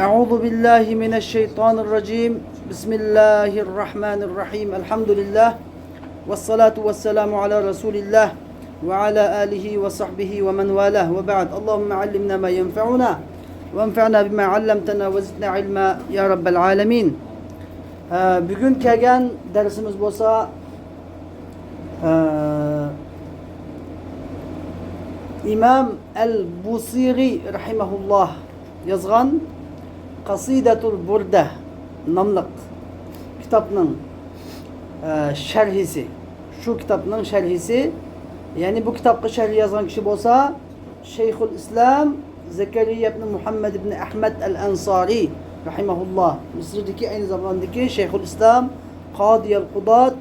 Euzu billahi mineşşeytanirracim. Bismillahirrahmanirrahim. Elhamdülillah. Ves salatu vesselamu ala Resulillah ve ala alihi ve sahbihi ve men valah ve ba'd. Allahumme allimna ma yenfa'una ve enfa'na bima 'allamtana ve zidna ilma ya rabbel alamin. Bugün kelgan dersimiz bo'lsa İmam el-Busiri rahimahullah yazgan Qasidatul Burda namlıq kitabının şerhisi. Şu kitabının şerhisi. Yani bu kitapta şerhi yazan kişi olsa Şeyhülislam Zekeriya ibn Muhammed ibn Ahmed el-Ensari rahimahullah. Mısır'daki aynı zamandaki Şeyhülislam Kadiyel Kudat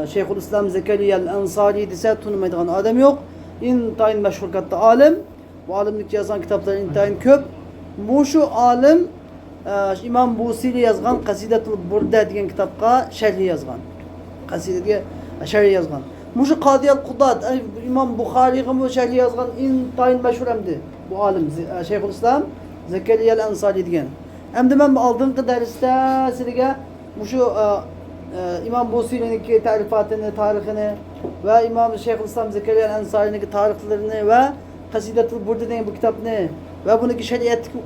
Şeyhülislam Zekeriya el-Ensari dese tanımaydıgan adam yok. İntayın meşhur katta alim. Bu alimlik yazan kitapları intayın köp. Bu şu alim İmam Busiri yazgan Qasidatul Burda degan kitapqa şerhi yazgan. Qasidaga şerhi yazgan. Bu şu Kadiyel Kudat İmam Buxariga bu şerhi yazgan intayın meşhur emdi. Bu alim Şeyhülislam Zekeriya el-Ensari degan. Emdi men aldığım dersdə sizə bu şu İmam Busiri'nin tarifatını, tarihini ve İmam Şeyhülislam Zekeriya el-Ensari'nin tarihlerini ve Qasidatul Burda degan bu kitapni ve bununki şeriatdagi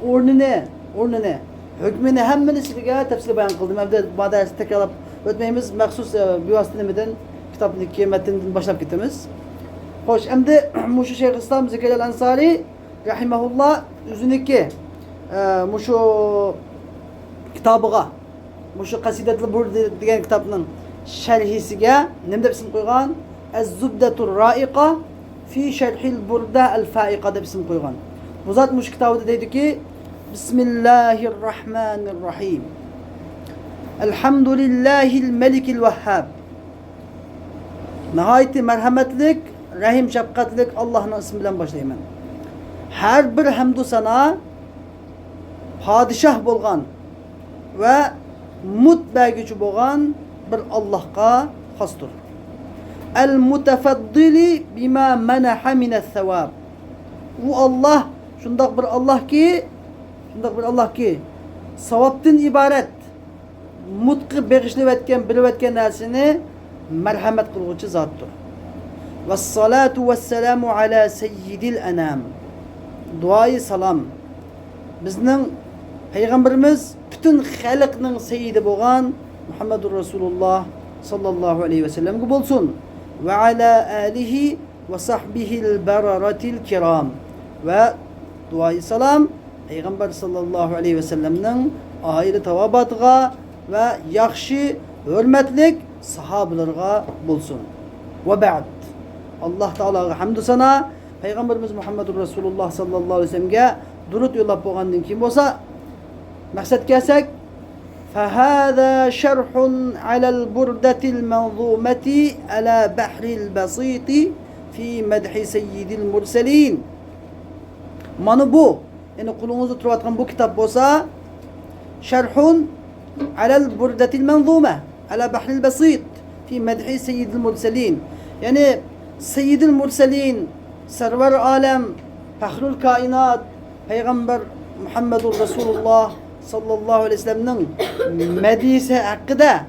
o'rnini, hükmini hemmini sizga tafsil bayon qildim. Endi bu darsni takrorlab o'tmaymiz. Maxsus bevositanidan kitobniki matnidan boshlab ketamiz. Xo'sh, endi mushu Şeyhülislam Zekeriya el-Ensari rahimahullah o'ziniki mushu kitobiga mushu Qasidatul Burda degan kitobning sharhisiga nima deb ism qo'ygan? Az-Zubdatur Ra'iqa fi Sharhil Burda al-Fa'iqa deb ism qo'ygan. Bu zat mush kitobida deydi ki Bismillahirrahmanirrahim. Elhamdülillahil Melikil Vehhab. Nihayeti merhametlik, rahim şefkatlik Allah'ın ismi bilen başlayayım. Her bir hamdu sana padişah bolgan ve mut bəgücü bolgan bir Allah'a xasdır. El mutefaddili bima menaha mineth sevab. Bu Allah şundak bir Allah ki savaptın ibaret mutqı bağışlayıp etken, bilip etken nersini merhamet kılgıcı zattır. Vessalatu vesselamu ala seyyidil enam. Duayı salam bizning Peygamberimiz bütün halıkның seyyidi bolgan Muhammedur Resulullah sallallahu aleyhi ve sellem bolsun. Ve ala alihi ve sahbihil bararatil kiram. Ve duayı salam Peygamber sallallahu aleyhi ve sellem'nin aile tavabatıga ve yaxşı, hürmetlik sahabelerine bulsun. Ve ba'd. Allah Teala'ya hamdü sana Peygamberimiz Muhammedur Resulullah sallallahu aleyhi ve sellem'e durut yollap bolgandan keyin bolsa maksat kelsek فهذا شرح على البردة المنظومة على بحر البسيط في مدح سيد المرسلين. Manı bu. Yani kulunuzda turatkan bu kitap olsa şerhun alel burdetil menzume ala bahril basit fi medhi seyyidil murselin. Yani seyyidil murselin server alem fahrul kainat Peygamber Muhammedur Resulullah sallallahu aleyhi ve sellem'nin medisi hakkında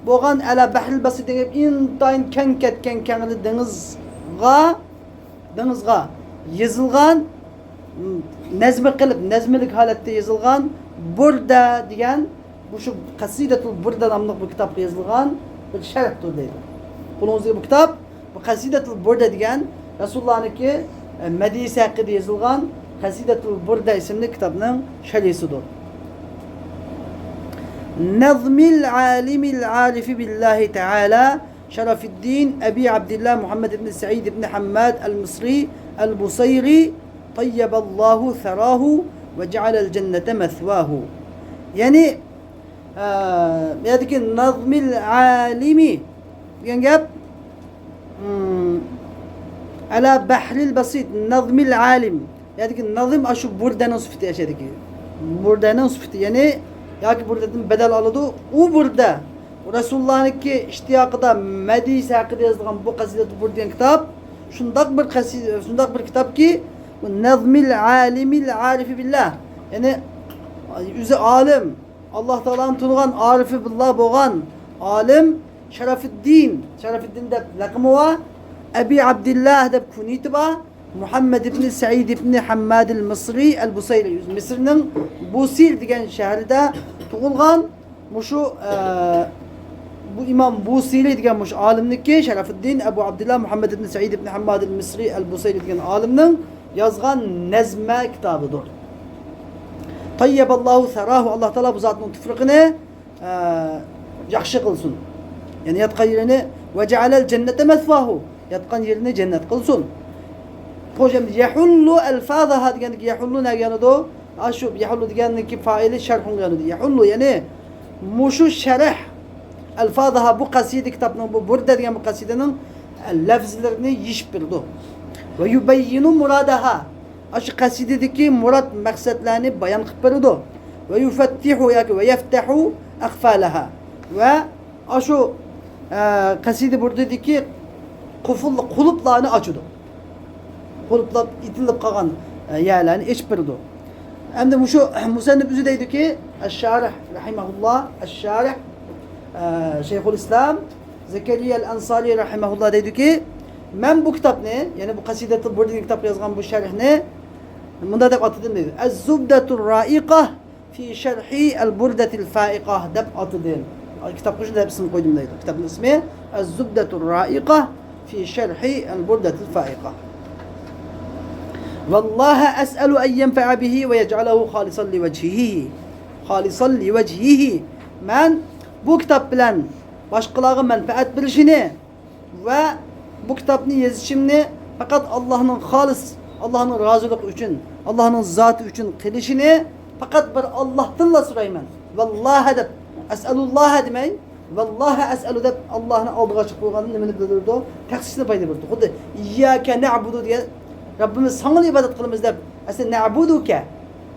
boğan ala bahril basit degip intayın ken ketken kenili denizga yazılgan nezmi qilib, nezmilik holatda yozilgan Burda degan bu şu Qasidatul Burda nomli bu kitobga yozilgan bir sharhdir deydi. Qo'lingizga bu kitob bu Qasidatul Burda degan Rasulullah'niki madisi haqida yozilgan Qasidatul Burda ismli kitobning sharhisidir. Nazmil alimil arifi billahi Teala Şerafiddin Ebi Abdillah Muhammed ibn Sa'id ibn Hammad el-Misri el-Busayri Tayyaballahu tharahu ve cealel cennete mesvahu. Yani yadaki nazmil alimi diyen gap ala bahril basit nazmil alim yadaki nazim aşu burdanın sıfatı yaşadaki burdanın sıfatı yani yaki buradadan bedel aladı o burada Resulullah'ın ki iştiyakıda medisi hakkında yazılan bu Qasidatul Burda diyen kitap şundak bir kitap ki nazmil alimil arifi billah yani Üzü alim. Allah Teala'nın tunuğan arifi billah boğan alim Şerafiddin. Şerafiddin de lakımı var. Ebi Abdillah de kuniti var. Muhammed ibn Sa'id ibn Hammad el-Mısri el-Busayri. Mısır'ın Busil diyen şehirde tuğulgan muşu bu İmam Busili diyen muş alimlik Şerafiddin Ebu Abdillah Muhammed ibn Sa'id ibn Hammad el-Mısri el-Busayri diyen alimnin yazgan nezme kitabıdır. Tayyiballahu serahu. Allah Teala bu zatın tüfrikini yaxşı kılsın. Yani yatkan yerini ve cealel cennete mesvahu. Yatkan yerini cennet kılsın. Hocam yahullu elfazaha diyendik yahullu ne yanıdı o? Aşu yahullu diyendik ki faili şerhun yanıdı. Yahullu yani muşu şerh elfazaha bu kaside kitabının bu burada diyen bu kasidenin lafzlerini yiş bildi. Ve yubeyyinu muradaha. Aşı kasidedeki murat maksatlarını bayan kıpırdı. Ve yufettihu yani ve yeftehu akfalaha. Ve aşı kaside buradaki kuluplarını açıdı. Kuluplar itilip kalan yerlerini içpirdi. Hem de şu musennif üzü deydi ki Eş-Şarih rahimahullah Eş-Şarih Şeyhülislam Zekeriya el-Ansari rahimahullah deydi ki ben bu kitap ne? Yani bu kaside buradaki kitap yazgan bu şerh ne? Bunda dep atıdım dedi. Ez-Zubdetur Ra'iqah fi şerhi el-Burdetil Fa'iqah dep atıdım. Kitap kuşunda hepsini koydum dedi. Kitabın ismi Ez-Zubdetur Ra'iqah fi şerhi el-Burdetil Fa'iqah. Vallahi es'elu en yenfe'a bihi ve yec'alehu halisan li vecihihi. Halisan li vecihihi. Ben bu kitap bilen başkalarına menfaat bilişini ve bu kitabını yazışımını fakat Allah'ın halis, Allah'ın razılık için, Allah'ın zatı için kılışını fakat bir Allah'tanla sorayım ben. Vallahi de es'elullah demeyin. Vallahi es'elu de Allah'ın aldığı açık koyganın nemini bildirdi o. Taksisini payda bildirdi. Kudu İyyâke ne'budu diye Rabbimiz sana ibadet kılımız de aslında ne'buduke.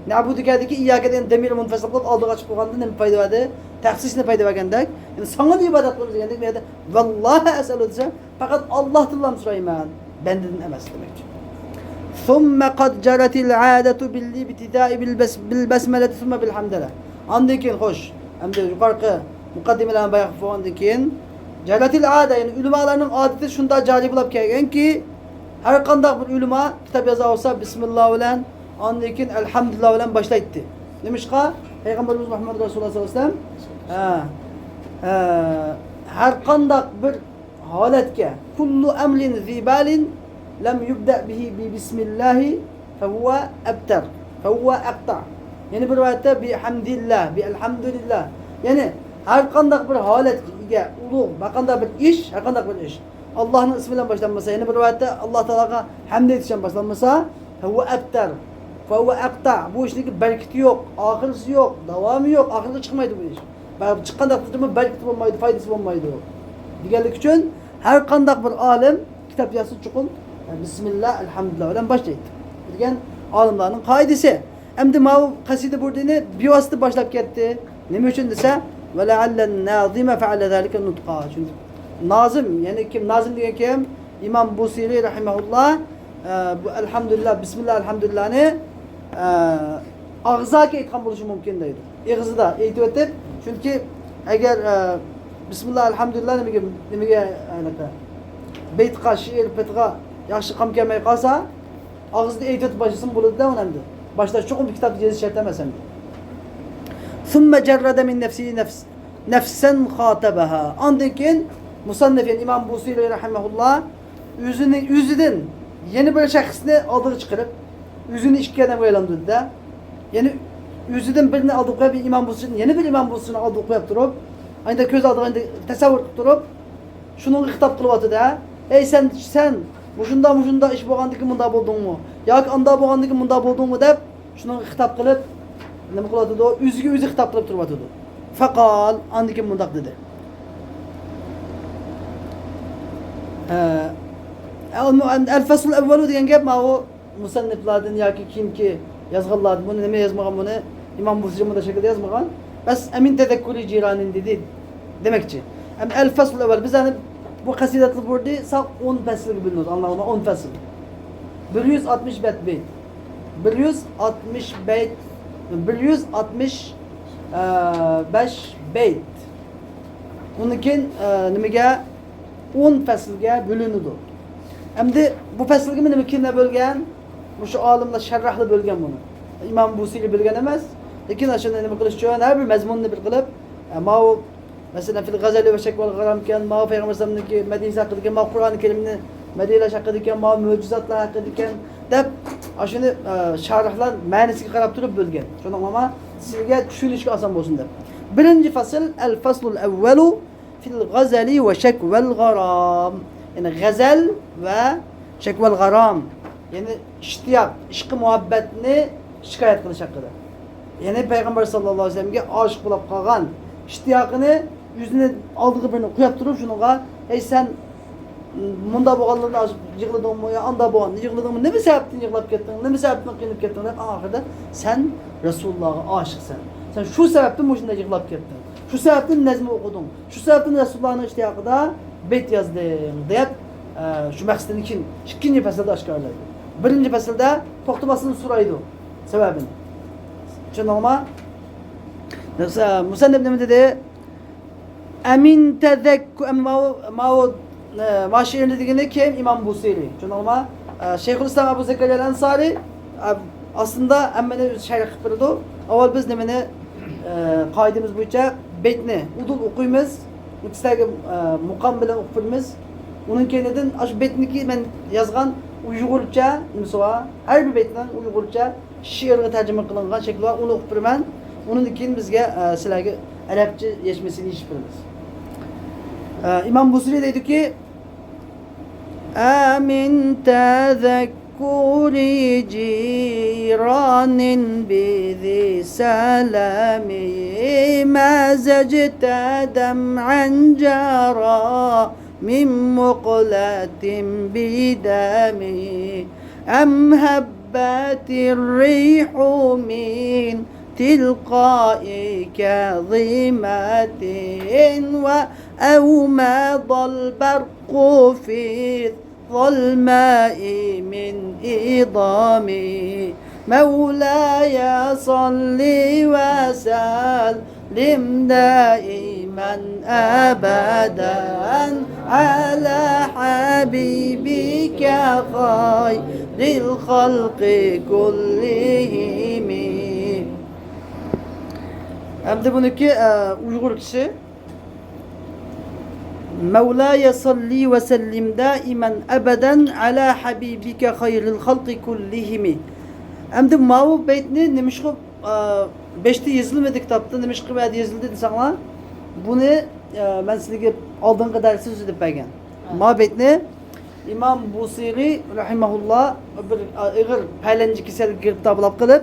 Ne'buduke'deki İyyâke diyen demir munfasıl kılıp aldığı açık koyganın nemini payda verdi. Taksisini payda vergendik. Yani sana ibadet kılımız degendik. Vallahi es'elu dese fakat Allah'tan sorayım ben. Benden emez demek. ثُمَّ قَدْ جَرَتِ الْعَادَةُ بِالْاِبْتِدَاءِ بِالْبَسْمَلَةِ ثُمَّ بِالْحَمْدَلَةِ Andikin hoş. Hem de yukarı mukaddimelerini bayağı andikin. Ceratil ade yani ulemalarının adeti şunda cari bulup gelgen ki her kandak bir ulema kitap yazar olsa Bismillah ile andikin Elhamdülillah ile başlaydı. Demiş ki Peygamberimiz Muhammed Resulullah sallallahu aleyhi ve sellem her kandak bir haletke kullu emrin zibalin lem yubda bihi bi bismillahi fehuve ebter fehuve ekta yani bir rivayette bihamdillah bielhamdülillah yani her kandak bir halet ki ulu bakanda bir iş her kandak bir iş Allah'ın ismiyle başlanmasa yani bir rivayette Allah Teala'ya hamd etişen başlanmasa fehuve ebter fehuve ekta bu işteki bereketi yok ahirisi yok devamı yok ahirete çıkmaydı bu iş çıkan takdirde bereketi olmaydı faydası olmaydı diğerlik için her kandak bir alim kitap yazısı çıkın Bismillah, elhamdülillah öyle başlaydı. Degan alimlerin kaidesi. Hem de mav kaside buradığını bir vasıta başlap gitti. Ne için dese ve leallen nazime feale zalike nutqa. Çünkü nazım yani kim nazım diye kim İmam Busiri rahimehullah bu elhamdülillah Bismillah elhamdülillah'ni ağza ki etkan buluşu mümkün değil. İğzi da eğitim çünkü eğer Bismillah elhamdülillah nemege beytka şiir petka yaxşı qam kelmey qalsa ağızda eğitim başlasın buludu da önemli. Başta çoğun bir kitap yazı şart demesem. Thumma cerrede min nefsi nefsen khatabaha. Andikin musannifin İmam Busiri rahimehullah yüzüden yeni bir şahsını aldığı çıkarıp yüzünü işkene boyalandırdı da yani yüzüden birini aldığı bir İmam Busiri'nin yeni bir İmam Busiri'ni aldığı koyup durup aynı göz aldığı tasavvur durup şunun hitap kılıp atı da ey sen Muşunda iş boğandıkı munda buldun mu? Ya anda boğandıkı munda buldun mu dep şunun hitap kılıp nima qiladi o o'ziga hitap qilib turibdi. Faqal andiki mundaq dedi. El-fasl evvelu degan gap ma o musanniflardan yoki kimki yozganlar buni nima yozmagan buni İmam Busiri bunda şekilde yazmagan. Bas emin tezekkuri ciranin dedi demekçi. El-fasl evvel biz hani bu kasidatlı burada sağ 10 fasıl gibi biliyoruz anlamına 10 fasıl. 160 beyt. 160 beyt 165 beyt. Bundan nimaga 10 faslga bo'linadi. Endi bu faslga nima kimga bo'lgan? O'sha olimlar sharhli bo'lgan buni. İmam Busiri bilgan emas, lekin ashuni nima qilish uchun har bir mazmunni bir qilib, ma'u masalan fil g'azali va shakval g'aram kan, ma'u payg'ambar sallallohu madina haqida, ma'u Qur'oni Karimni madinalar haqida ekan, ma'u mo'jizatlar haqida ekan deb ashuni sharhlar ma'nisiga qarab turib bo'lgan. Shuningdek sizga tushunishga oson bo'lsin deb. Birinchi fasl al-faslul awwalu fil g'azali va shakval g'aram. Yani g'azal va shakval g'aram. Yani ishtiyaq, ishqi muhabbatni shikoyat qilish haqida. Yani Peygamber sallallohu alayhi vasallamga oshiq bo'lib qolgan ishtiyaqini yuzini oldiga birini qo'yib turib, shuninga "Ey sen munda bo'lganlarni yig'ladingmi yo anda bo'lgan, yig'ladingmi? Nima sababdan yig'lab ketding? Nima sababdan qiynalib ketding?" deb oxirida "Sen Rasulullohga oshiqsan. Sen shu sababdan shunda yig'lab ketding. Shu sababdan nazm o'qiding. Shu sababdan Rasulullohning ishtiyaqida bet yozding" deb shu maqsadni ikkinchi faslda oshkorlaydi. Birinchi faslda to'xtamasdan so'raydi sababini. Tushundingmi? Musannif nima dedi? Amin tazakku maşirini degani kim? İmam Busiri. Tushundingmi? Shayxulislam Abu Zakariya al-Ansari aslında hammani sharh qilib berdi. Avval biz nimani qoidamiz bo'yicha betni udul o'qiymiz, ikkitagi muqam bilan o'qiymiz. Unun keyinidan shu betniki men yozgan Uyg'urcha nimasi bor? Har bir betdan Uyg'urcha she'rga tarjima qilingan shakli bor. Uni o'qib beraman. Undan keyin bizga sizlarga arabcha yechmasini yechib beramiz. İmam Busiri deydiki: "Amin tazakkuri ciranin bizi salami mazajta dam'an jara min muqlatin bidami am habbatir rihu min tilqa'i kadhimatin ve أومض البرق في الظلماء من إضامي مولاي صل وسلم دائما أبدا على حبيبك خير الخلق كلهم." Hem de bununki Uygur kişi Mevlaya salli ve sellim daimen ebeden ala habibike hayril halqi kullihimi. Endi mavu beytni nima qilib 5'te yazılmadı kitapta nima qilib yazıldı desanglar bunu men sizlarga oldingi darsda so'zlab bergan. Ma beytni İmam Busiri rahimahullah bir ig'ir paylanchi kasalga giribtoblab qilib,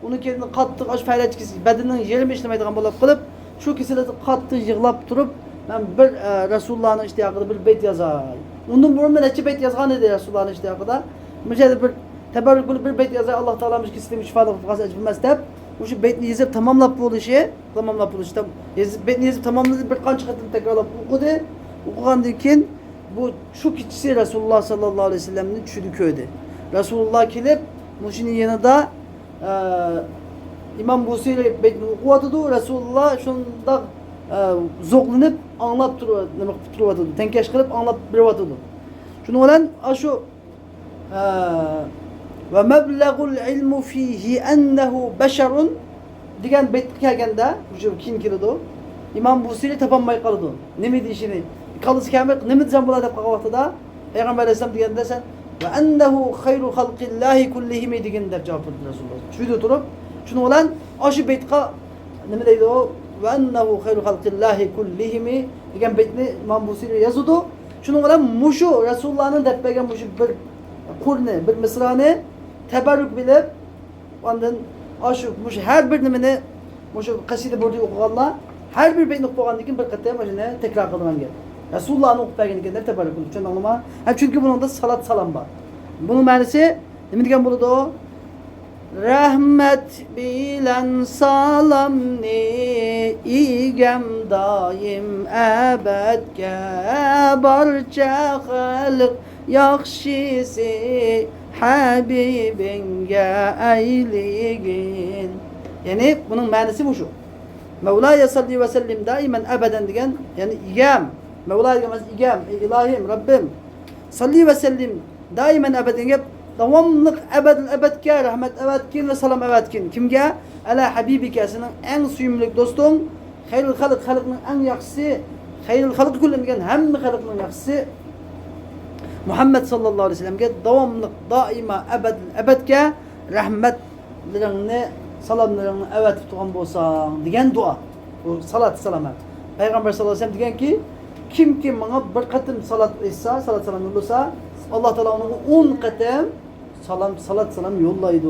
uni keyin qattiq osh paylanchi kasal badanining yerimi ishlamaydigan bo'lib qilib, shu kasalda qattiq yig'lab turib ben bir Resulullah'ın iştiyakıda bir beyt yazay. Ondan burun ben neçe beyt yazgan idi Resulullah'ın iştiyakıda. Müjde bir teberrük bir beyt yazay. Allah Teala'mış ki istemiş şifalık fıkası açılmaz deyip bu şu beytini yazıp tamamlap bu işi, beytini yazıp tamamladı bir kanç katını tekrarlap okudu. Okugandan keyin bu şu kişisi Resulullah sallallahu aleyhi ve sellem'in düşüdü köyde. Resulullah kelip muşinin yanında İmam Busiri beytini okuyatıdı. Resulullah şunda zo'qlanib anglab turibdi, tenkash qilib anglab beryapti. Shuning bilan shu va mablag'ul ilmu fihi annahu basharun degan betga kelganda, o'sha keyin keladi. İmam Busiri topolmay qoldi. Nima deyishini, qalisi kamil nima desam bo'ladi deb qolgan vaqtida Payg'ambar alayhisalom deganda sen va annahu khayru xalqillahi kullihim degan deb javob berdi Rasululloh. Shuyda turib, shuning bilan shu betga nima deydi o? Ve ennehu hayru halqillahi kullihimi degan betni İmam Busiri yazdı. Şunun bilan muşu Resulullah'ın deb bergan muşu bir qurni, bir misrani tabarruk bilib, ondan shu muşu her bir nimani muşu qasida bo'ldi o'qiganlar her bir betni o'qib bo'lgandan keyin bir qatam shuni takror qilgan gap. Resulullah'ın o'qib berganiga deb tabarruk qilib tushundingmi? Chunki buningda salat salom bor. Buning ma'nosi nima degan bo'ladi o? Rahmet bilen salamni igem daim ebedke barça halık yakşisi Habibinge eyligin. Yani bunun manası bu şu. Mevla'ya salli ve sellim daimen ebeden diyen yani igam. Mevla'ya demez igam. İlahim, Rabbim. Salli ve sellim daimen ebeden gep devamlık ebedke rahmet ebedkin ve salam ebedkin. Kimge? Ala habibike senin en suyumluk dostun. Hayrul halık halıkının en yakısı. Hayrul halık kullum diyen hem halıkının yakısı. Muhammed sallallahu aleyhi ve sellem'e devamlık daima ebedke rahmetlerini salamlarını evet tutan bolsan diyen dua. Bu salat salama. Peygamber sallallahu aleyhi ve sellem diyen ki kim bana bir katım salat etsa, salat salam yollasa Allah Teala onu 10 katım salat salam yollaydı.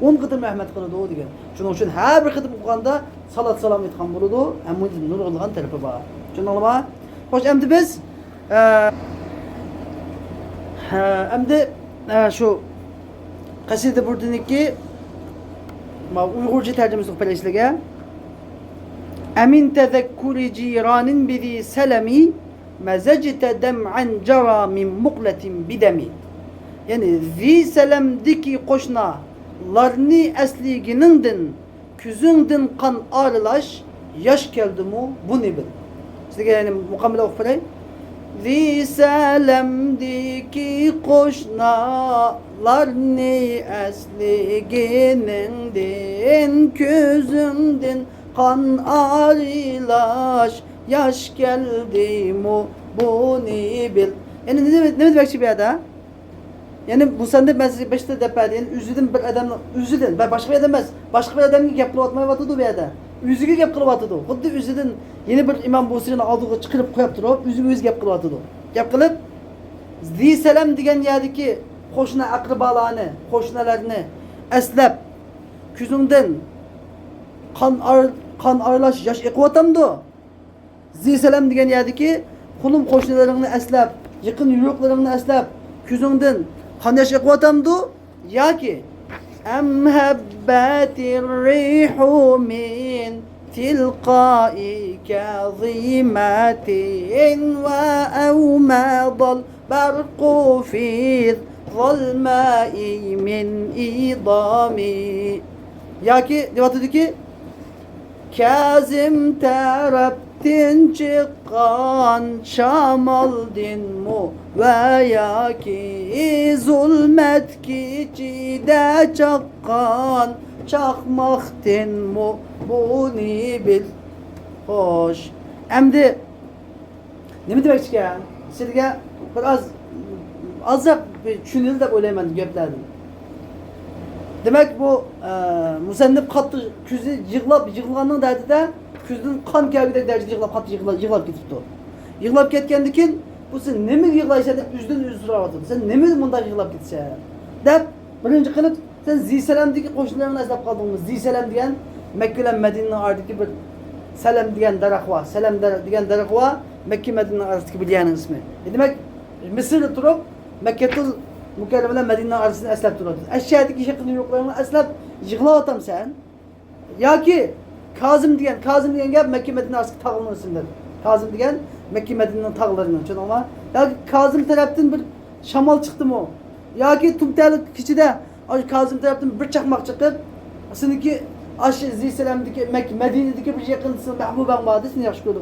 10 katım rahmet kıldı o diyen. Şunun için her bir katım okuyanda salat salam etkan buludu. Hem bu nur olgan tarafı var. Şunun olma. Hoş emdi biz emdi şu kaside buradaki Uygurca tercümesi okuyalım sizlere. Emin tezekkuri ciranin bizi selemi mezecte dem'an cara min muqletin bidemi. Yani zi selemdiki koşnalarni esliginindin küzündin kan ağrılaş yaş geldi mu bu ne bil. Sizlere yani mukamele okuyalım. Zi selemdiki koşnalarni esliginindin küzündin kan ağrılaş yaş geldi mu bu ne bil. Yani ne demek ki bir ada? Yani bu sende ben size beşte deperdi. Yani üzüldüm bir adamla üzüldüm. Ben başka bir adam demez. Başka bir adam gibi yapılı atmaya vatıdı bir ada. Üzügü yapılı vatıdı. Xuddi üzüldün. Yeni bir İmam Busiri'nin aldığı çıkırıp koyup durup üzügü yapılı vatıdı. Yapılıp zi selam diyen yerdeki koşuna akrabalarını, koşunalarını eslep küzünden kan arlaş yaş ekvatamdı. Zi selam diyen yerdeki kulum koşunalarını eslep, yakın yürüklerini eslep küzünden kan yaş ekvatamdı. Ya ki emhebbetir rihu min tilqai kazimatin ve evmadal berqu fi zalmai min idami. Ya ki diyor ki Kazım teraptin çıkan şamal din mu veya ki zulmet ki cide çakkan çakmak din mu bunu bil. Hoş. Emdi ne mi demek ki ya? Sizge biraz azap düşünüldü de böyle hemen göplerdim. Demek bu musennif katı küzü yığılanın derdi de küzün kan kevgide derdi yığılap katı yığılap gitipti. Yığılap ketkendikin bu sen ne mi yığılaysa da üzdün üzdüravatın. Sen ne mi bundan yığılap gitse? Dep birinci kılıp sen Ziselam'daki koşunlarına esnaf kaldığımız Ziselam diyen Mekke'yle Medine'nin ardaki bir Selam diyen darakva, Selam diyen darakva Mekke Medine'nin arasındaki bir diyenin ismi. Demek Mısır'da durup Mekke'tul Mükerremeler Medine'nin arasında eslep duruyordu. Eşyadaki şekilde yoklarını eslep yıkılatam sen. Ya ki Kazım diyen gel Mekke Medine arasındaki tağılının isimleri. Kazım diyen Mekke Medine'nin tağlarının için ama ya ki Kazım taraftan bir şamal çıktı mı? Ya ki Tumterlik kişide Kazım taraftan bir çakmak çıkıp aslında ki Zeyselam'daki Medine'deki bir yakıntısını Mahbuben Vadisi'ni yaxşı gördüğün.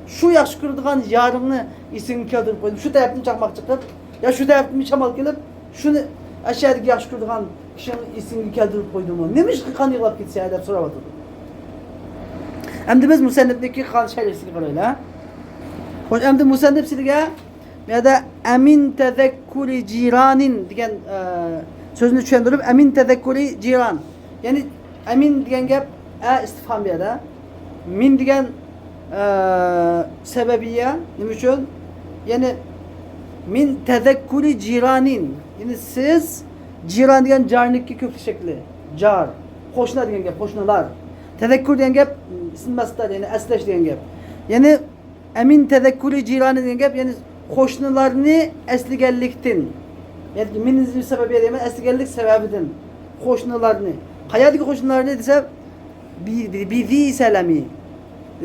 Şu yaxşı gördüğün yarını isim kağıdını koydum. Şu taraftan çakmak çıkıp ya şu taraftan bir şamal gelip şunu aşağıdaki yaxşı gördüğün kişinin ismini kağıdını koydum. Neymiş ki kan yığılap gitse ya deyip soravadı. Hem de biz musennifdeki kan şeylesini karayla. Hoş hem de musennif silge ya da emin tezekkuri ciranin diyen sözünü düşündürüp emin tezekkuri ciran. Yani emin diyen gap istifham ya da min diyen sebebiye ne için? Yani min tezekkuri ciranin. Yani siz ciran diyen carniki köklü şekli. Car. Koşna diyen gap. Koşnalar. Tezekkur diyen gap isim mastar yani esleş diyen gap. Yani emin tezekkuri ciranı diyen gap yani koşnalarını esligelliktin. Yani min sebebiye diyen esligellik sebebidin. Koşnalarını. Hayatdaki koşnalarını dese bi zi selami.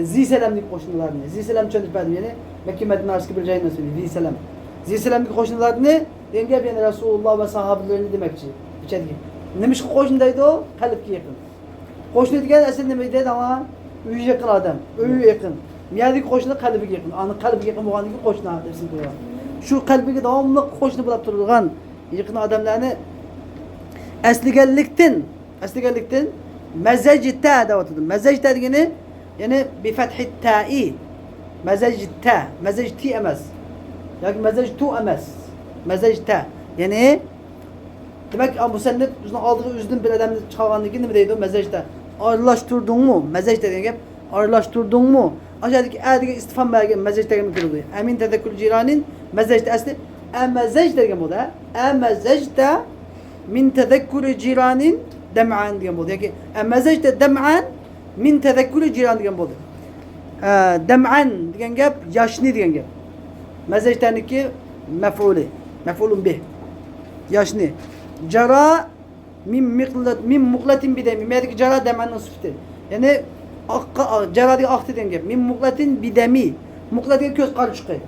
Zi selamlik koşnalarını. Zi selam çöndürmedim yani. Mekke Medine arasındaki bir cayın nasıl zi selam. Zi selamlik koşnalarını diyen gap yani Resulullah ve sahabelerini demekçi. Neymiş ki koşundaydı o? Kalp ki yakın. Qo'shni degan aslida nima deydi ama uyi yaqin odam, uyi yaqin. Miyadagi qo'shni qalbiga yaqin. Ani qalbiga yaqin bo'lgandan keyin qo'shni deb ism qo'ygan. Shu qalbiga davomli qo'shni bo'lib turgan yaqin odamlarni asliganlikdan mazajta deyotdi. Mazajta degani ya'ni bi fathi ta'i. Mazajta, mazajti emas. Yoki mazajtu emas. Mazajta. Ya'ni demak, musannif bizning oldiga o'zidan bir odamni chiqargandan keyin nima deydi? Mazajta. Aralashtirdingmi? Mazajta degan gap aralashtirdingmi? Aşağıdaki adiga istifham bergen mazajta degan kirdi. Amin tadakkul jiranin mazajta asli amazaj degan bo'ldi. Amazajta min tadakkuri jiranin dam'an degan bo'ldi. Yoki amazajta dam'an min tadakkuri jiran degan bo'ldi. Dam'an degan gap yoshni degan gap. Mazajtaniki maf'uli, maf'ulun bih. Yoshni. Jara min muqlatin bidami. Merdeki jara dam'anning sifati. Ya'ni jara degan aqti degan gap. Min muqlatin bidami. Muqlat degan ko'z qarchiqi.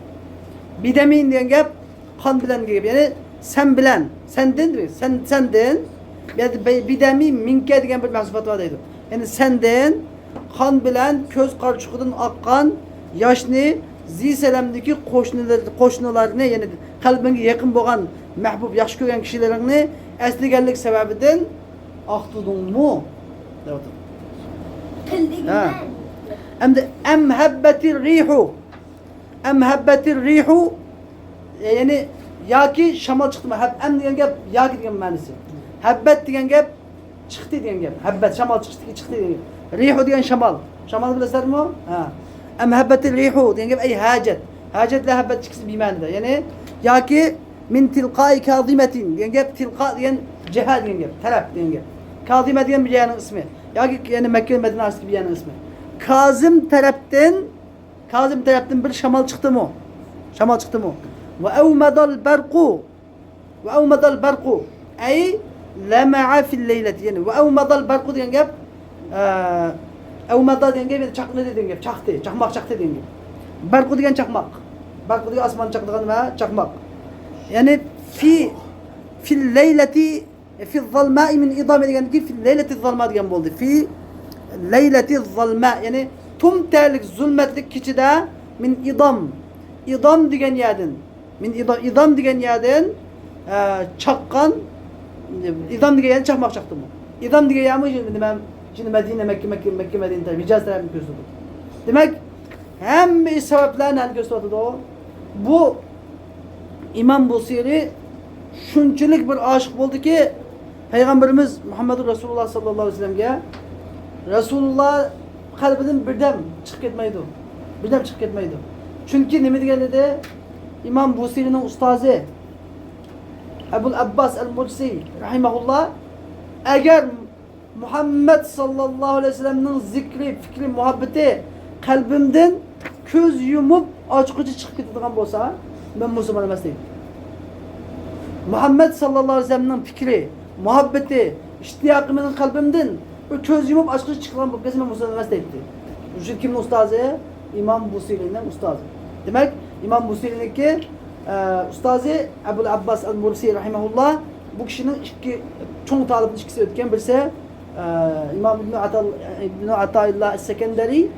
Bidamin degan gap qon bilan degan gap. Ya'ni sen bilan, senden senden bidami minka degan bir mahsubat var deydi. Yani senden qon bilan ko'z qarchiqidan oqqan yoshni Ziselamdagi qo'shnilarni, ya'ni qalbingga yaqin bo'lgan, mahbub, yaxshi ko'rgan kishilaringni asliganlik sababidan aqtudingmi? deyapti. Endi amhabbatir rihu ya'ni yoki shamol chiqdimi? Am degan gap yoki degan ma'nosi. Habbat degan gap chiqdi degan gap. Habbat shamol chiqdi degan gap. Rihu degan shamol. Shamol bilasizmi? Ha. Amhabbatir rihu degan gap ay hajat. Hajat la habbat chiqsi bi ma'noda. Ya'ni yoki min tilqai kazimatin degan gap, tilqa degan jiha degan gap, taraf degan gap. Kazima degan bir yerning ismi. Yoki ya'ni Makka va Madina arasida bir yerning ismi. Kazim tarafdan bir shamol chiqdimi? Shamol chiqdimi? Va awmadal barqu ay lama'a fil laylati. Yani va awmadal barqu degan gap awmada degan gap chaqnadi degan gap, chaqdi, chaqmoq chaqdi degan gap. Barqu degan chaqmoq. Barqu degan osmon chaqdigan va chaqmoq. Yani fil laylati fi zalma'i min idam degan ki fil laylati zalma degan bo'ldi. Fi laylati zalma yani tumtalik zulmatlik kechida min idam degan yerdan idam degan yerdan chaqqan idam degan yer chaqmoq chaqdimi? İdam degan yermi nima? Şimdi Medine, Mekke, Medine, Hicaz tarafını gösteriyor. Demek hem sebeplerle gösteriyor o. Bu İmam Busiri şunçilik bir aşık oldu ki Peygamberimiz Muhammed Resulullah sallallahu aleyhi ve sellem'e Resulullah kalbinden birden çıkıp gitmeydi. Çünkü ne degan edi? İmam Busiri'nin ustazı Ebul Abbas el-Mursi rahimahullah eğer Muhammed sallallahu aleyhi ve sellem'nin zikri, fikri, muhabbeti kalbimden ko'z yumup ochqıcı chiqib ketadigan bo'lsa, men musulmon emas deydi. Muhammed sallallahu aleyhi ve sellem'nin fikri, muhabbeti, ishtiyoqi mening qalbimdan ko'z yumup ochqıcı chiqqan bo'lsa, men musulmon emas deydi. Shu kimning ustozi? İmam Busiri'nin ustozi. Demek İmam Busiri'ninki ustozi Ebul Abbas el-Mursi rahimahullah bu kişinin iki çoğun talibinin ikisi ötken birisi İmam İbn Ata'illah Es-Sekenderi,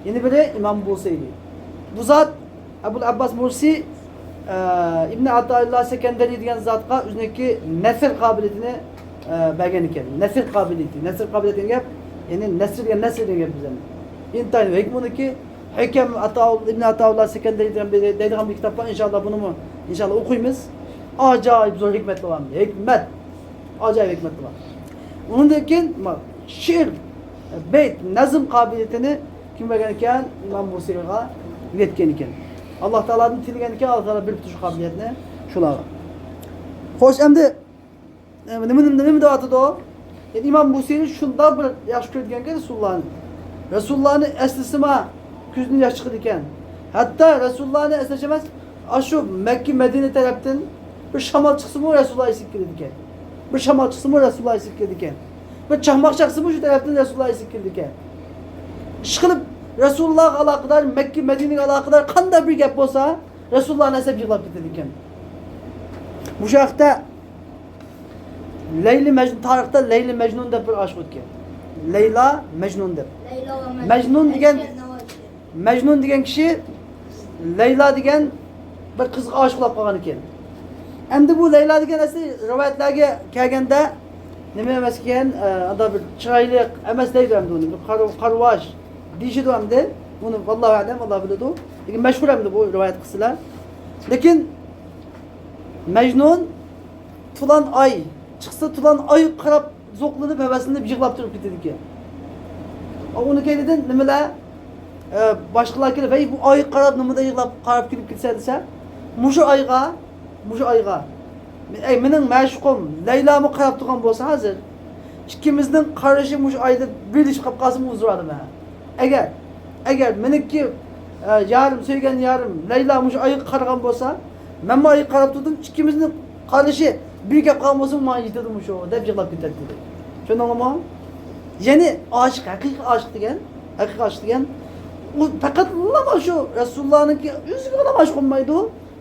yeni biri İmam Busiri. Bu zat Ebul Abbas Mursi İbn Ata'illah Es-Sekenderi degan zatqa o'ziniki nasr qobiliyatini bergan ekan. Nasr qobiliyati degan gap, ya'ni nasr degan gap bizning. İntayin ve hikmuniki Hakem İbn Ata'illah Es-Sekenderi deydigan bir kitap var. İnşallah bunu mu? İnşallah okuyumuz. Acayip zor hikmetli var. Acayip hikmetli var. Onun derken şiir, beyt, nazım kabiliyetini kim vergen iken? İmam Busiri'ye iletken iken. Allah Teala'nın tilgen iken Allah Teala bir tutuş kabiliyetini şulara. Hoş emdi nimi de atıdı o? Yani İmam Busiri şunda bir yaş köydüken ki Resulullah'ın eslisime küzünü yaş çıkıdı iken. Hatta Resulullah'ın esleşemez şu Mekke Medine taraftan bir şamal çıksın mı Resulullah'ı sikirdi iken. Bir şamal çıksın mı Resulullah'ı sikirdi iken. Bir çahmak çıksın mı şu taraftan Resulullah'ı sikirdi iken. Şıkılıp Resulullah'a alakadar, Mekke Medine'ye alakadar kanda bir gap olsa Resulullah'ın hesap yıkılap gitti iken. Bu şarkıda Leyli Mecnun, tarihte Leyli Mecnun'da bir aşk iken. Leyla Mecnun'dur. Leyla ve Mecnun degan Eşref Navoiy. Mecnun degan kishi Leyla degan bir qizga oshiq bo'lib qolgan ekan. Endi bu Leyla degan narsa rivoyatlarga kelganda nima emas ekan, anda bir chiroyli emas deydi endi uni, qarvash deyishadi endi. Buni vallohu alam, Alloh biladi. Lekin mashhur endi bu rivoyat qilsalar. Lekin Mecnun tulan ay chiqsa tulan ay qarab zo'qlanib havaslanib yig'lab turib ketadi ekan. Uni keynidan nimalar boshqalar kelib, "Ey bu oy qarab nimada yig'lab qarab kelib ketsa" desa, mushu oyga ey mening ma'shuqim Leyla'mı qarab turgan bo'lsa hozir ikkimizning qarashi mushu oyda birlashib qolib qolsa uzradimi? Agar meniki yarim sevgan yarim Leyla mushu oyga qaragan bo'lsa, men bu oyga qarab turdim, ikkimizning qarashi birga qolgan bo'lsa, men yetadi mushu deb yig'lab ketadi dedi. Tushundingmi? Ya'ni aşık, haqiqiy aşık degan u faqat nima shu Rasulullah'niki o'ziga ham aşık olmaydi.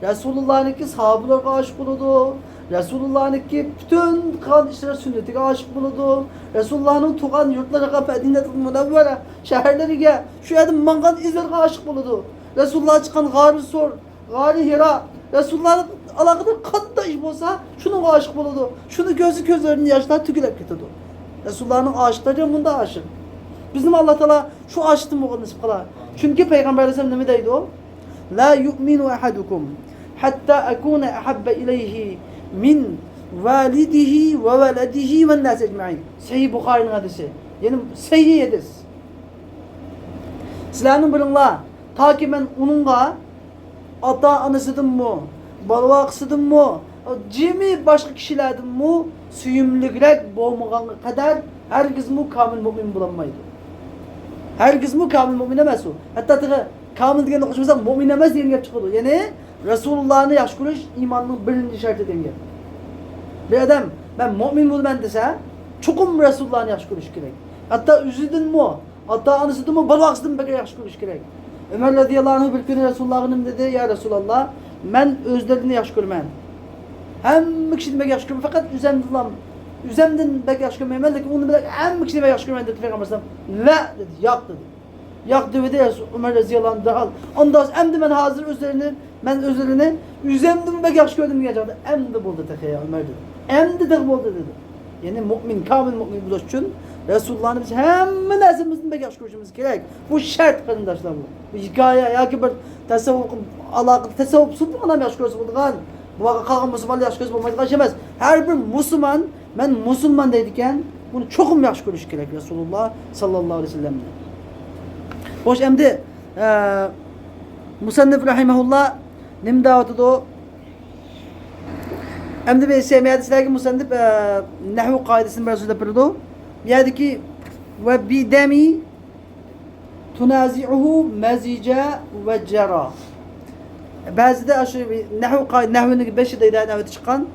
Rasulullah'niki sahabelarga aşık bo'ladi. Rasulullah'niki bütün qilgan ishlar sunnatiga aşık bo'ladi. Rasulullah'ning tug'an yurtlariga, Madinatul Munawwara shaharlariga, shu yerda mangan izlarga aşık bo'ladi. Rasululloh chiqqan g'ori Sur, g'ori Hira, Rasulullah'ning aloqador qanday ish bo'lsa, shunga aşık bo'ladi. Shuni ko'zlarining yoshlar tugilib ketadi. Resulullah'ın aşıkları bunda aşık. Bizim Allah Teala şu aşıktın bu nisip kılar. Çünkü Peygamber Aleyhisselam ne deydi o? La yu'minu ahadukum hatta akuna ahabba ileyhi min validihi ve veledihi ve nas ecmaîn. Sahih Bukhari'nin hadisi. Yani sahih hadis. Sizlerin birinla ta ki ben onunla ata anasıdım mı, balvaqsıdım mı, cimi başka kişilerdim mi suyumligrek bo'lmagan kadar herkes mu kamil mümin bulanmaydı. Herkes mu kamil mümin emas o. Hatta kamil deganni qo'shmasak mümin emas degan gap chiqadi. Ya'ni Rasulullah'ni yaxshi ko'rish iymonning birinchi sharti degan gap. Bir adam ben mümin bo'laman desa, chuqur Rasulullah'ni yaxshi ko'rish kerak. Hatta o'zidinmi, ota onasidanmi, balvaqsidan baka yaxshi ko'rish kerak. Ömer radıyallahu anh bir gün Resulullah'ın dedi, ya Resulallah, ben özlerini yaxshi ko'raman. Hamma kişini bek yaxshi ko'raman, faqat üzemden bek yaxshi ko'rmayman, lekin uni bilan hamma kişini bek yaxshi ko'raman dedi Peygamber sallam. La dedi, yo'q dedi. Yo'q dedi Ömer radıyallahu anh derhal. Ondan endi men hozir özlerini üzemden bek yaxshi ko'rdim degan joyda endi bo'ldi taxiya Ömer dedi. Endi bo'ldi dedi. Yani mümin, kamil mümin bo'lish uchun Resulullah'ın biz hamma narsamizni bek yaxshi ko'rishimiz kerak. Bu shart qarindoshlar bu. Bu hikoya yoki bir tasavvuf aloqa tasavvuf subhana yaxshi ko'rsa bo'lgan. Bu vaqa qolgan musulmonlar yaxshi ko'rsa bo'lmaydigan ish emas. Har bir musulmon men musulmon deydi ekan, buni cho'qim yaxshi ko'rish kerak Rasululloh sallallohu alayhi vasallam. Xo'sh, endi musannif rahimahulloh nim da'vatida endi biz sevmeyadislerki musannif nahvu kaidesini biraz da perdo. Yani ki ve bidemi tunazi'uhu mazica ve cera. Bazı da aşı nahvunun 5 deydi nahvete çıkan.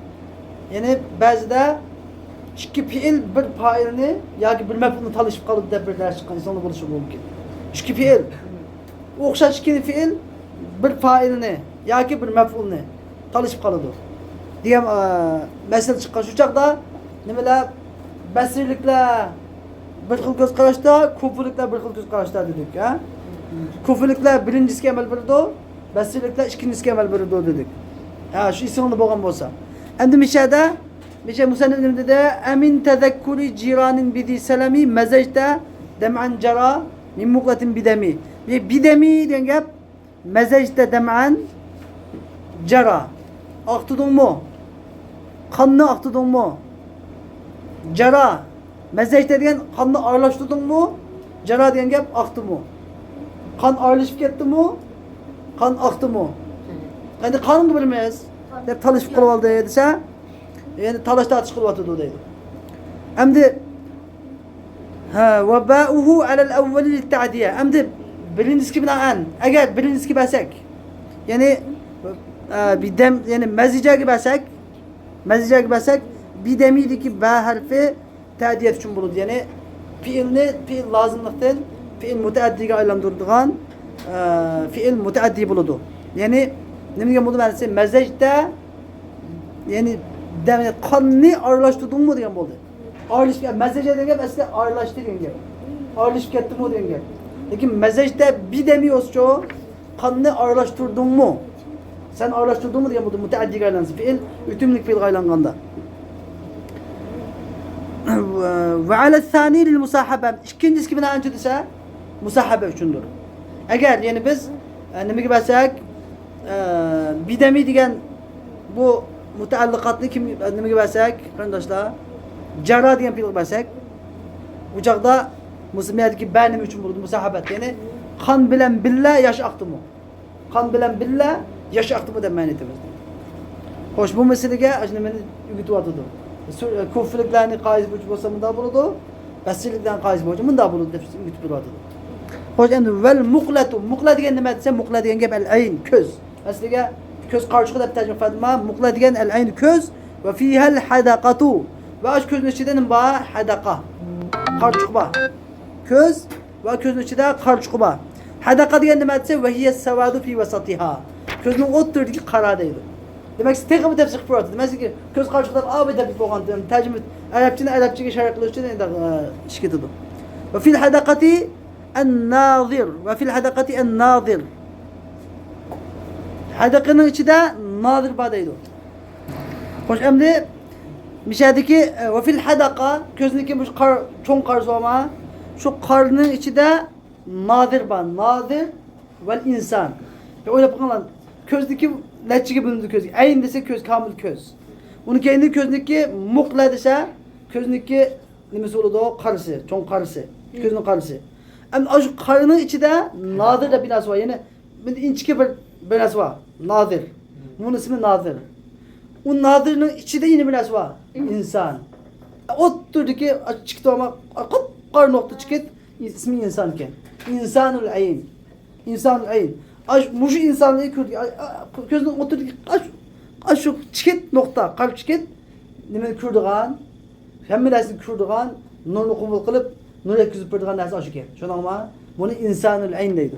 Yani bazı da iki fiil bir failini ya ki bir mef'ulunu talışıp kalıp da bir ders çıkan insanla buluşup mümkün. İki fiil. Okşaş iki fiil bir failini ya ki bir mef'ulunu talışıp kalıp diye mesele çıkan şu çağda nimeler Basirlikler bir xil göz qarashda, kufrliklar bir xil göz qarashda dedik, ha? Kufrliklar birincisiga amal berdi, basirliklar ikkinchisiga amal berdi dedik. Ha, shu ismni bo'lgan bo'lsa. Endi misha musannif dedi, amin tazakkuri jiranin bidi salami mazajda dam'an jara min muqlatin bidami. Bidami degan gap mazajda dam'an jara. Aqtidingmi? Qonni aqtidingmi? Jara, mezeyte degan qonni aralashtirdingmi? Jara degan gap aqdimi? Qon aralashib ketdimi? Qon aqdimi? Endi qonni bilmaymiz deb talashib qilib oldi desa, endi talash tartish qilyapti deydi. Endi va ba'uhu ala al-awwal lit-ta'diya. Endi birinchisi bilan agar birinchisi basak, ya'ni bidam, ya'ni mazijaga basak bidemideki ba harfi ta'diyat uchun bo'ladi. Ya'ni fiil lozimlikdan fiil mutaaddiga aylantiradigan fiil mutaaddi bo'ladi. Ya'ni nimaga bo'ldi mana sen mazajda ya'ni qonni aralashtirdingmi degan bo'ldi. Ağırlaşıp, mezece degan gap aslida ağırlaştı degan gap. Ağırlaşıp ketdimi degan gap. Lekin mezejde bir demiyoruz çoğu, kanını ağırlaştırdın mı? Sen ağırlaştırdın mı diye bu müteaddi gaylansın. Fiil, ütümlük fiil gaylanganda. Ve alel-thani lil musahabe. İkincisi ki bina önce dese musahabe üçündür. Eğer yani biz nime gibi desek bidemi degan bu müteallikatlı kim nime gibi desek kardeşler cara degan fiil desek bu çağda Müslümaniyetki benim için bulundu musahabet yani kan bilen billah yaş aktı mı? Kan bilen billah yaş aktı mı demeyin etimiz. Hoş bu meseleye ajne beni ügütü atıdı. Kufrliklerini qaiz bo'lsa bunda bo'ladi, basirlikdan qaiz bo'lsa bunda bo'ladi deb ügütü atıdı. Hoş endi vel muqlatu muqla degan nima desa muqla degan gap al ayn ko'z. Asliga ko'z qarchiqi deb tarjima qildim. Muqla degan al ayn ko'z va fiha al hadaqatu. Va ash ko'zning ichida nima bor? Hadaqa. Qarchiq bor. Ko'z va ko'zning ichida qarchiq bor. Hadaqa degan nima desa va hiya savadu fi vasatiha. Ko'zning o'rtadagi qora deydi. Demek ki tek bir tefsir yapıyor. Demek ki göz karşılıklı abi de bir boğan diyorum. Tercüme Arapçı'ya şarkılı için de şikayet ediyor. Ve fil hadakati en-nazir. Ve fil hadakati en-nazir. Hadakanın içi de nazir badaydı. Hoş emdi müşahedeki ve fil hadaka gözündeki bu çoğun karşı ama şu karnının içi de nazir var. Nazir vel insan. Ve öyle bakalım. Közdeki neçigi bölündü köz. Ayn dese köz kamil köz. Onu kendi közdeki mukla dese közdeki nimesi oldu o karısı, çoğun karısı. Közünün karısı. Ama şu karının içi de nadir de binası var. Yani inçiki bir binası var. Nadir. Bunun ismi nadir. O nadirinin içi de yine binası var. İnsan. O türdeki çıktı ama kar nokta çıkıt ismi insan iken. İnsanul ayn. İnsanul ayn. Muşu insanlığı gördük. Gözünün oturduk. Şu çıkıt nokta. Kalp çıkıt. Nime kürdüğün. Hemmelesini kürdüğün. Nurlu kubul kılıp. Nur eküzüp pırdığın dersi aşık yer. Şuna ama bunu insanül ayndaydı.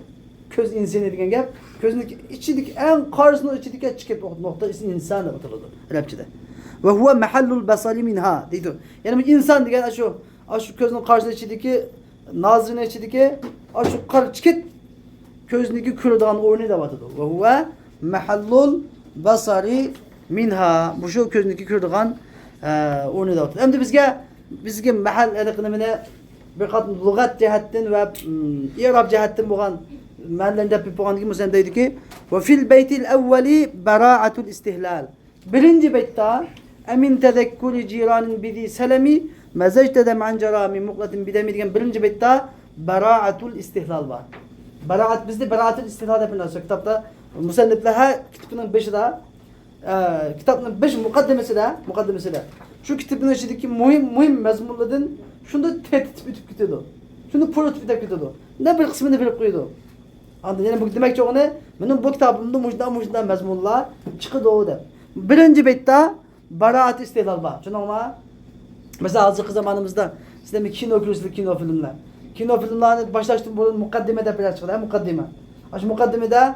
Köz insanı dediğin gap. Gözünün içindeki en karşısında içindeki çıkıt nokta ismi insan da atıldı. Arapçada. Ve huve mahallul basali minha. Deydi. Yani insan diyen şu gözünün karşısında içindeki nazrine içindeki şu kar çıkıt közündeki kürdan oyunu da batıdı. Ve huve mahallul basari minha. Bu şu közündeki kürdan oyunu da batıdı. Hem de bizge mahal edeknemine bir kat lügat cihetten ve İrab cihetten buğan mahallerinde bir buğan gibi mesela deydi ki ve fil beytil evveli bara'atul istihlal. Birinci beytta emin tezekkuri ciranin bizi selemi mezecte de mancara min muklatin bidemi diyen birinci beytta bara'atul istihlal var. Baraat bizde baraatul istihlal yapıyorlar kitapta. Musannifler kitabının 5'i de kitabının 5 mukaddemesi de şu kitabın içindeki mühim mezmunlardan şunu da tehdit bitip gidiyordu. Şunu prototip bitip gidiyordu. Ne bir kısmını verip koydu. Anladın yani bu demek ki o ne? Benim bu kitabımda mujda mezmunlar çıkı doğudu. Birinci beytte baraat istihlal var. Şunu ama mesela hazır zamanımızda size bir kino filmler. Kino filmlerini başlaştım bu mukaddimede biraz çıkıyor. Mukaddime. Şu mukaddimede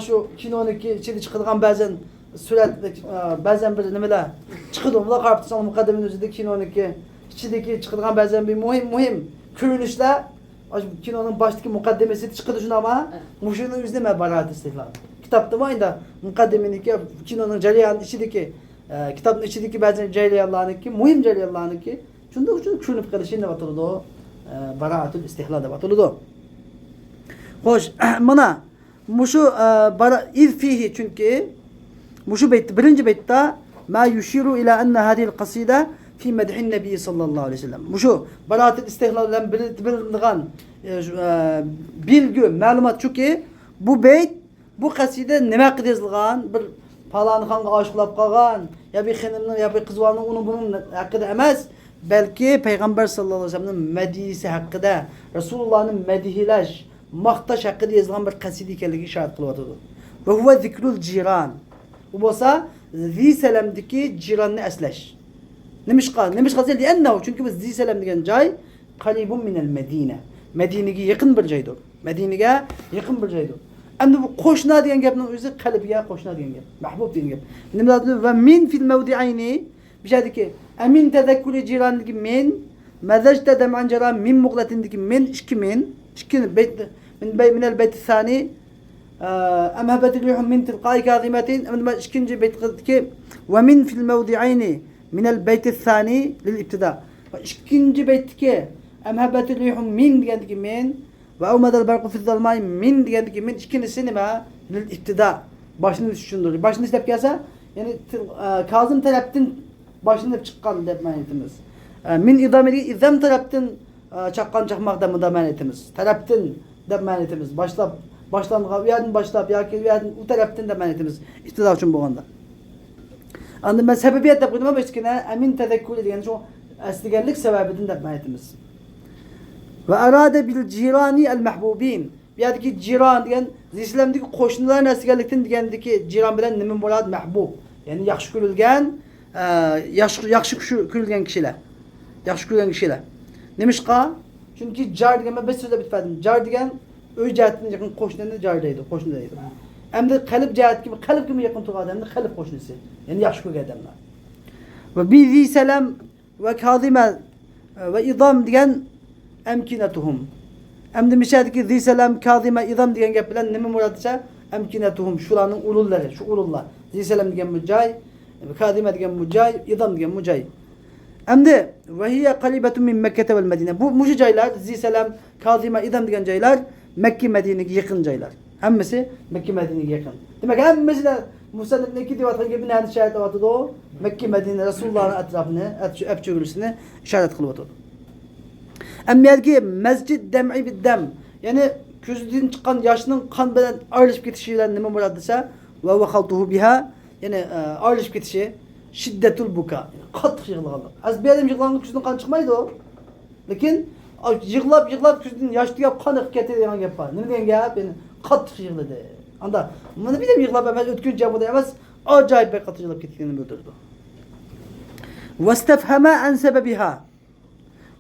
şu kinonun içinde çıkılan bazen bazen bir nemeler çıkıyor. Bunlar karpıtsan mukaddimenin üzerinde kinonun içindeki çıkılan bazen bir mühim görünüşler kinonun baştaki mukaddimesi çıkıyor şuna ama muşunun üzerinde baraat istihlal. Kitapta var da mukaddimeninki kinonun cereyanın içindeki kitabın içindeki bazen cereyanlarınki mühim cereyanlarınki şunda kürünüp karışında batırdı o baraatul istihlal da batırdı. Hoş bana muşu iz fihi çünkü muşu beyt birinci beytte ma yushiru ila enne hadihi'l kaside fi medhin nebi sallallahu aleyhi ve sellem. Muşu baraatul istihlal'dan bildiğin bilgi malumat çünkü bu beyt bu kaside nima qilib yozilgan bir palani xonga oshiqlab qolgan ya bir xonimni ya bir qizvalni uni bunun haqida emas belki Peygamber sallallahu aleyhi ve sellem'in medhisi hakkında Resulullah'ın medhilash maqtash hakkında yazılan bir kaside ekanligi işaret qilib ve huve zikrul ciran bu bolsa zi selamdaki ciranni eslash nimishqa deyildi ennehu çünkü biz zi selam degan joy qaribun minel medine Medine'ye yakın bir joydir Medine'ye yakın bir joydir. Endi bu qo'shna degan gapning o'zi qalbga qo'shna degan gap, mahbub degan gap. Nima deydi? Va min fil mawdi'ayni bir şey dedi ki emin tezekkülü cirandaki min mezecte dem ancara min muğletindeki min iki min iki beyt min el beyti sani emhebetil yuhum min tilqai kazimetin ikinci beytteki ve min fil mevdi'ayni min el beyti sani lil ibtida ikinci beytteki emhebetil yuhum min diyendeki min ve evmedel berku fil zalmay min diyendeki min ikincisi nime lil ibtida başını düşündürüyor. Başını istep gelse yani Kazım Telep'tin başını çıkan demanetimiz. Min idameli izem Telep'tin çakkan çakmak demanetimiz. Telep'tin demanetimiz. Başlanma uyadın başlap ya ki uyadın o Telep'tin demanetimiz. İktidar için bu anda. Anladım ben sebebiyet de buydum ama eskine emin tezekkülü yani şu esligerlik sebebinin demanetimiz. Ve arade bil cirani el mahbubin. Bir yerdeki ciran diyen İslam'daki koşunların esligerlikten diyendeki ciran bilen nemin murad mahbub. Yani yaxşı görülgen, yaxşı görülgen kişiler. Yaxşı görülgen kişiler. Nemiş ka? Çünkü car diyen ben 5 sözle bitmedim. Car diyen öy cihetine yakın koşunlarında cardaydı, koşunundaydı. Hem de kalip cihet gibi, kalip gibi yakın tuğadı hem de kalip koşunusu. Yani yaxşı görülgen adamlar. Ve bizi selam ve kazime ve idam diyen emkinetuhum. Hem de mişadı ki zi selam, kazime, idam diyen gap bilen nemin murad ise emkinetuhum. Şuranın ululları, şu ulullar. Ziselem diyen mücay, kadime diyen mücay, idam diyen mücay. Hem de ve hiye kalibetun min Mekke'te vel Medine. Bu mücaylar, ziselem, kadime, idam diyen caylar, Mekke Medine'ye yakın caylar. Hemmesi Mekke Medine'ye yakın. Demek hemmesi de Musa'nın iki divatı gibi nerede şahit avatıdı o? Mekke Medine, Resulullah'ın etrafını, öpçüğülüsünü işaret kılıvatıdı. Hem yerki mescid dem'i biddem. Yani gözünden çıkan yaşının kan beden ayrılışıp gitişiyle ne muradısa ve vakaltuhu biha yani ayrılışıp gitişi şiddetul buka. Kat yığılanlık. Az bir adam yığılanlık gözünden kan çıkmaydı o. Lakin yığılap gözünden yaşlı yap kan hareketi diyen yapar. Ne diyen yap? Yani kat yığıladı. Anda bunu bir de yığılap hemen ötkün cevabı demez. Acayip bir kat yığılap gittiğini bildirdi. Vestefheme en sebebiha.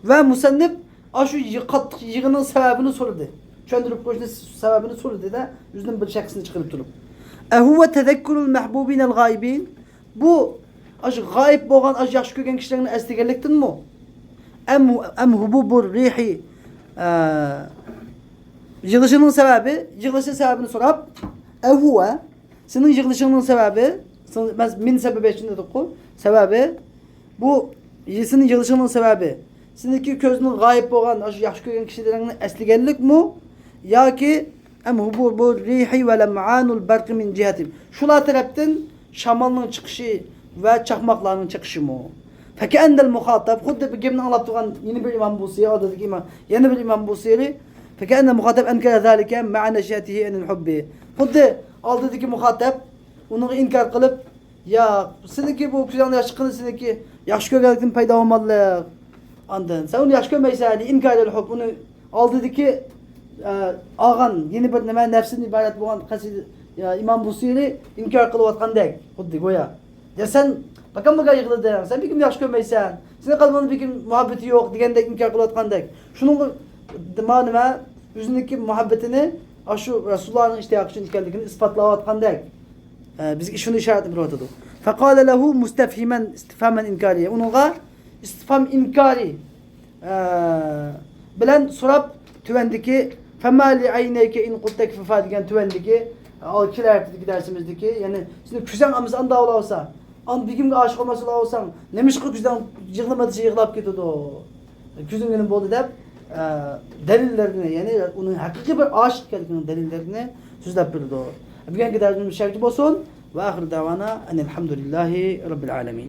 Ve musannif şu yığının sebebini sordu. Çöndürüp koşunun sebebini sordu da yüzünün bir şaksını çıkarıp durup. Ehuve tezekkurul mehbubinel gaybin. Bu aşı gayb boğan aşı yaxşı görgen kişilerin esligerliktin mi? Em hububur rihi yığılışının sebebini sorap ehuve senin yığılışının sebebi min sebebi içinde doku sebebi bu senin yığılışının sebebi seninki közünün gayb boğan aşı yaxşı görgen kişilerin esligerlik mi? Ya ki em hububur rihi ve lem'anul berqi min cihetim. Şula taraftan şamalının çıkışı ve çakmaklarının çıkışı mı? Peki endel muhatap kudde bir gemini anlattığın yeni bir imam Busiye adadaki imam yeni bir imam Busiyeli peki endel muhatap enkere zalike ma'ane şiyatihi enil hubbi kudde aldığındaki muhatap onu inkar kılıp ya seninki bu güzel yaşkını seninki yaxşı görgelikten payda olmalı andın sen onu yaxşı görmeysen inkar edil hub onu aldığındaki ağan yeni bir nefsin ibaret boğan kasidi imam Busiyeli inkar kılıvatkandak kudde goya ya sen bakın mı yıkıldın sen bir gün yaxşı görmeysen senin kalmanın bir gün muhabbeti yok degende inkar kılıvatkandak şunun manıma yüzündeki muhabbetini şu Resulullah'ın işte yakışın ikenlikini ispatlavatkandak biz şunu işaretli bir ortada fekale lehu mustefhimen istifhamen inkariye onunla istifham inkari bilen sorap tüvendeki femali ayneyke in kutteki fefa diyen tüvendeki kiler dersimizdeki yani şimdi küsen amız anda olsa an bir gün aşık olması olsan nemiş ki küsen yığılmadı şey yığılap gidiyordu o küsün günün boldu deyip delillerini yani onun hakiki bir aşık geldiğinin delillerini sözlep bildi o. Bugün giderdiğimiz şarkı olsun ve ahir davana enelhamdülillahi rabbil alemin.